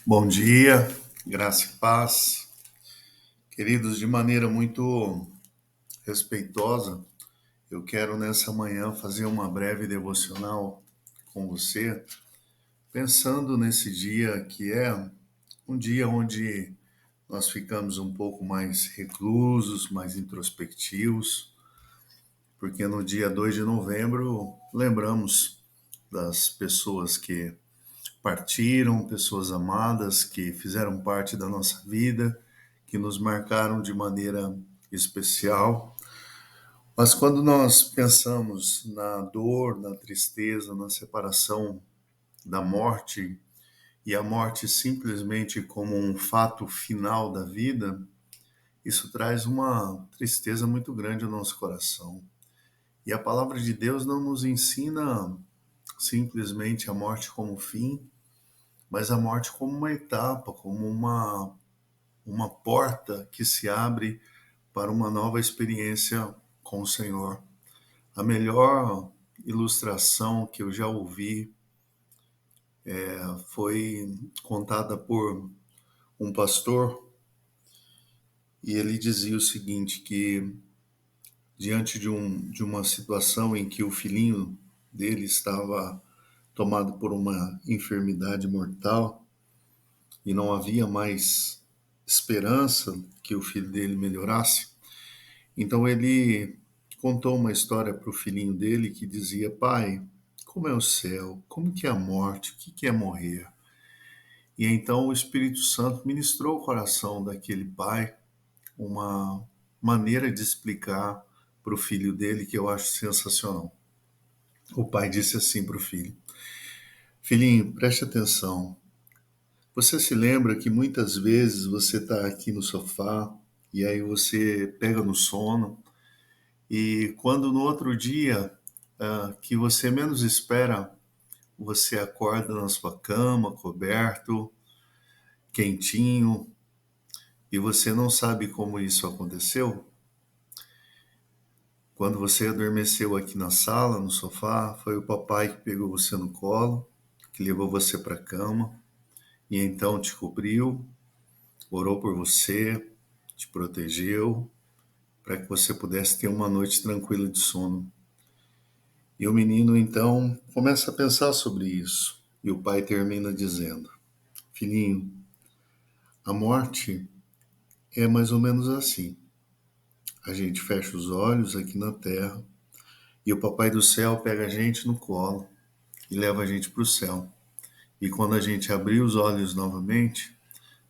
Bom dia, graça e paz. Queridos, de maneira muito respeitosa, eu quero nessa manhã fazer uma breve devocional com você, pensando nesse dia que é um dia onde nós ficamos um pouco mais reclusos, mais introspectivos, porque no dia 2 de novembro lembramos das pessoas que partiram, pessoas amadas que fizeram parte da nossa vida, que nos marcaram de maneira especial. Mas quando nós pensamos na dor, na tristeza, na separação, da morte, e a morte simplesmente como um fato final da vida, isso traz uma tristeza muito grande ao nosso coração. E a palavra de Deus não nos ensina simplesmente a morte como fim, mas a morte como uma etapa, como uma porta que se abre para uma nova experiência com o Senhor. A melhor ilustração que eu já ouvi foi contada por um pastor, e ele dizia o seguinte, que diante de uma situação em que o filhinho dele estava tomado por uma enfermidade mortal e não havia mais esperança que o filho dele melhorasse, então ele contou uma história para o filhinho dele que dizia: pai, como é o céu? Como que é a morte? O que que é morrer? E então o Espírito Santo ministrou o coração daquele pai uma maneira de explicar para o filho dele que eu acho sensacional. O pai disse assim para o filho: filhinho, preste atenção. Você se lembra que muitas vezes você está aqui no sofá e aí você pega no sono, e quando no outro dia que você menos espera, você acorda na sua cama, coberto, quentinho, e você não sabe como isso aconteceu? Quando você adormeceu aqui na sala, no sofá, foi o papai que pegou você no colo, que levou você para a cama, e então te cobriu, orou por você, te protegeu, para que você pudesse ter uma noite tranquila de sono. E o menino então começa a pensar sobre isso. E o pai termina dizendo: filhinho, a morte é mais ou menos assim. A gente fecha os olhos aqui na terra e o papai do céu pega a gente no colo e leva a gente para o céu. E quando a gente abrir os olhos novamente,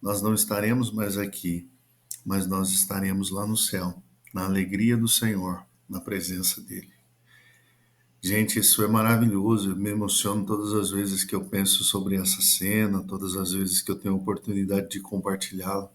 nós não estaremos mais aqui, mas nós estaremos lá no céu, na alegria do Senhor, na presença dele. Gente, isso é maravilhoso, eu me emociono todas as vezes que eu penso sobre essa cena, todas as vezes que eu tenho a oportunidade de compartilhá-la,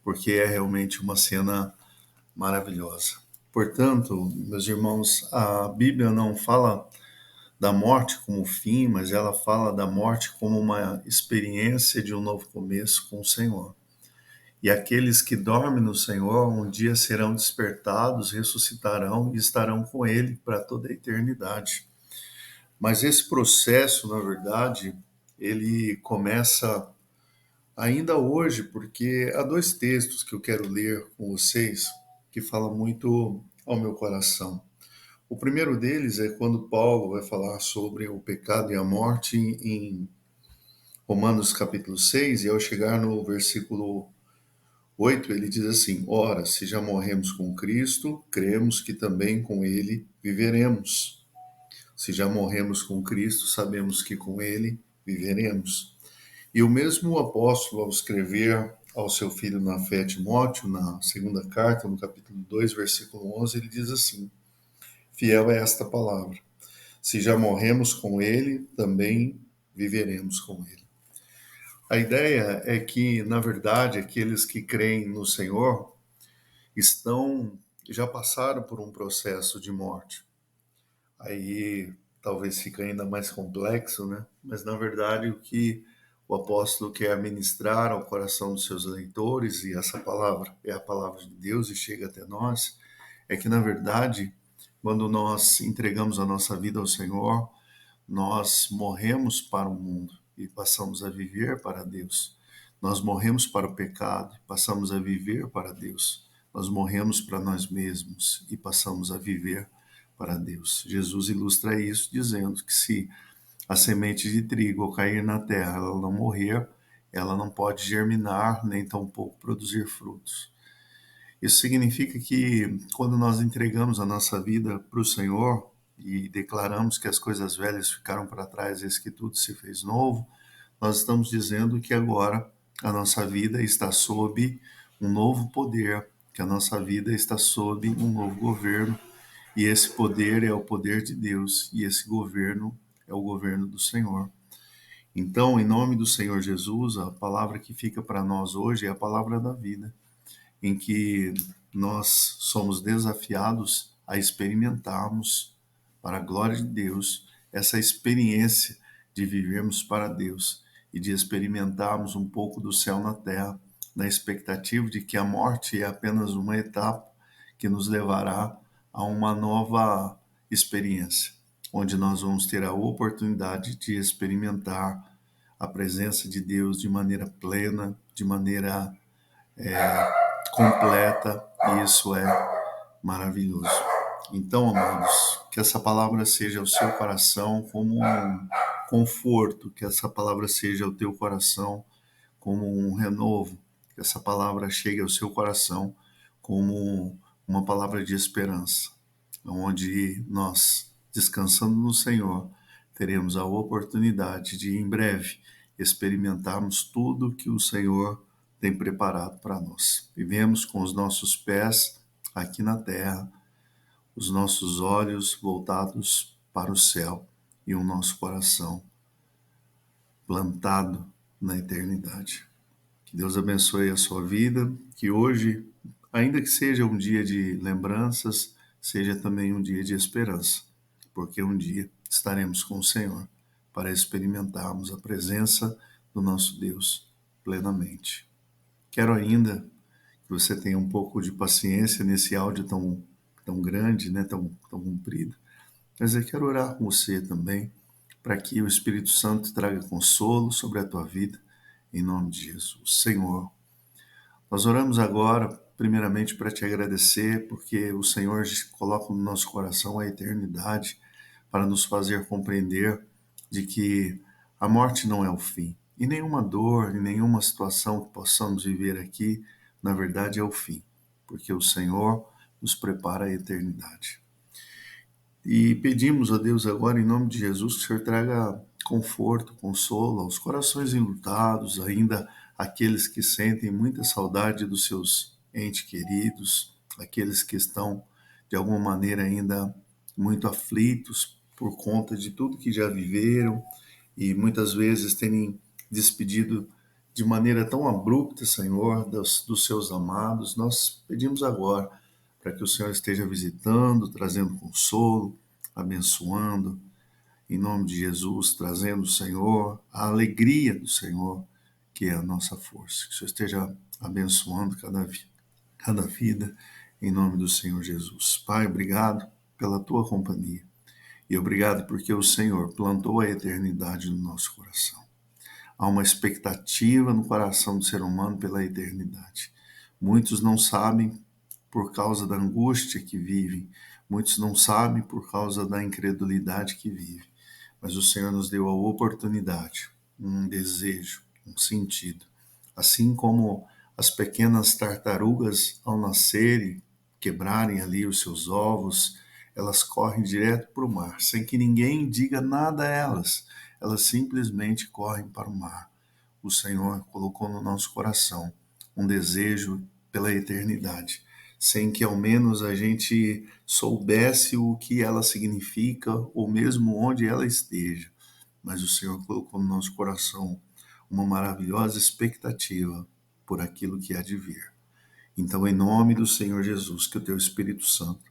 porque é realmente uma cena maravilhosa. Portanto, meus irmãos, a Bíblia não fala da morte como fim, mas ela fala da morte como uma experiência de um novo começo com o Senhor. E aqueles que dormem no Senhor um dia serão despertados, ressuscitarão e estarão com Ele para toda a eternidade. Mas esse processo, na verdade, ele começa ainda hoje, porque há dois textos que eu quero ler com vocês que falam muito ao meu coração. O primeiro deles é quando Paulo vai falar sobre o pecado e a morte em Romanos capítulo 6, e ao chegar no versículo 8, ele diz assim: ora, se já morremos com Cristo, cremos que também com ele viveremos. Se já morremos com Cristo, sabemos que com ele viveremos. E o mesmo apóstolo, ao escrever ao seu filho na fé, Timóteo, na segunda carta, no capítulo 2, versículo 11, ele diz assim: fiel é esta palavra. Se já morremos com ele, também viveremos com ele. A ideia é que, na verdade, aqueles que creem no Senhor já passaram por um processo de morte. Aí talvez fique ainda mais complexo, né? Mas, na verdade, o que o apóstolo quer ministrar ao coração dos seus leitores, e essa palavra é a palavra de Deus e chega até nós, é que, na verdade, quando nós entregamos a nossa vida ao Senhor, nós morremos para o mundo. e passamos a viver para Deus. Nós morremos para o pecado e passamos a viver para Deus. Nós morremos para nós mesmos e passamos a viver para Deus. Jesus ilustra isso dizendo que se a semente de trigo ao cair na terra ela não morrer, ela não pode germinar nem tampouco produzir frutos. Isso significa que quando nós entregamos a nossa vida para o Senhor e declaramos que as coisas velhas ficaram para trás, eis que tudo se fez novo, nós estamos dizendo que agora a nossa vida está sob um novo poder, que a nossa vida está sob um novo governo, e esse poder é o poder de Deus, e esse governo é o governo do Senhor. Então, em nome do Senhor Jesus, a palavra que fica para nós hoje é a palavra da vida, em que nós somos desafiados a experimentarmos, para a glória de Deus, essa experiência de vivermos para Deus e de experimentarmos um pouco do céu na terra, na expectativa de que a morte é apenas uma etapa que nos levará a uma nova experiência, onde nós vamos ter a oportunidade de experimentar a presença de Deus de maneira plena, de maneira completa, e isso é maravilhoso. Então, amados, que essa palavra seja o seu coração como um conforto, que essa palavra seja o teu coração como um renovo, que essa palavra chegue ao seu coração como uma palavra de esperança, onde nós, descansando no Senhor, teremos a oportunidade de, em breve, experimentarmos tudo que o Senhor tem preparado para nós. Vivemos com os nossos pés aqui na terra, os nossos olhos voltados para o céu e o nosso coração plantado na eternidade. Que Deus abençoe a sua vida, que hoje, ainda que seja um dia de lembranças, seja também um dia de esperança, porque um dia estaremos com o Senhor para experimentarmos a presença do nosso Deus plenamente. Quero ainda que você tenha um pouco de paciência nesse áudio tão grande, né, tão comprido, mas eu quero orar com você também, para que o Espírito Santo traga consolo sobre a tua vida, em nome de Jesus. Senhor, nós oramos agora, primeiramente, para te agradecer, porque o Senhor coloca no nosso coração a eternidade para nos fazer compreender de que a morte não é o fim. E nenhuma dor, e nenhuma situação que possamos viver aqui, na verdade, é o fim, porque o Senhor nos prepara a eternidade. E pedimos a Deus agora, em nome de Jesus, que o Senhor traga conforto, consolo aos corações enlutados, ainda aqueles que sentem muita saudade dos seus entes queridos, aqueles que estão, de alguma maneira, ainda muito aflitos por conta de tudo que já viveram e muitas vezes terem despedido de maneira tão abrupta, Senhor, dos seus amados. Nós pedimos agora para que o Senhor esteja visitando, trazendo consolo, abençoando, em nome de Jesus, trazendo, Senhor, a alegria do Senhor, que é a nossa força. Que o Senhor esteja abençoando cada vida, em nome do Senhor Jesus. Pai, obrigado pela tua companhia e obrigado porque o Senhor plantou a eternidade no nosso coração. Há uma expectativa no coração do ser humano pela eternidade. Muitos não sabem por causa da angústia que vivem, muitos não sabem por causa da incredulidade que vivem, mas o Senhor nos deu a oportunidade, um desejo, um sentido. Assim como as pequenas tartarugas, ao nascerem, quebrarem ali os seus ovos, elas correm direto para o mar, sem que ninguém diga nada a elas. Elas simplesmente correm para o mar. O Senhor colocou no nosso coração um desejo pela eternidade, sem que ao menos a gente soubesse o que ela significa ou mesmo onde ela esteja. Mas o Senhor colocou no nosso coração uma maravilhosa expectativa por aquilo que há de vir. Então, em nome do Senhor Jesus, que o teu Espírito Santo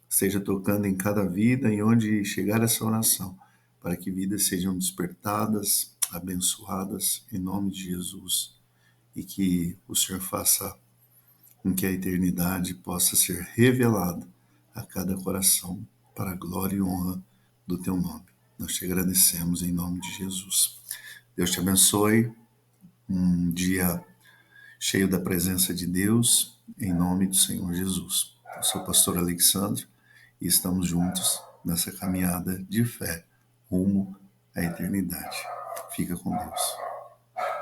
esteja tocando em cada vida e onde chegar essa oração, para que vidas sejam despertadas, abençoadas, em nome de Jesus, e que o Senhor faça com que a eternidade possa ser revelada a cada coração, para a glória e honra do teu nome. Nós te agradecemos em nome de Jesus. Deus te abençoe. Um dia cheio da presença de Deus, em nome do Senhor Jesus. Eu sou o pastor Alexandre e estamos juntos nessa caminhada de fé rumo à eternidade. Fica com Deus.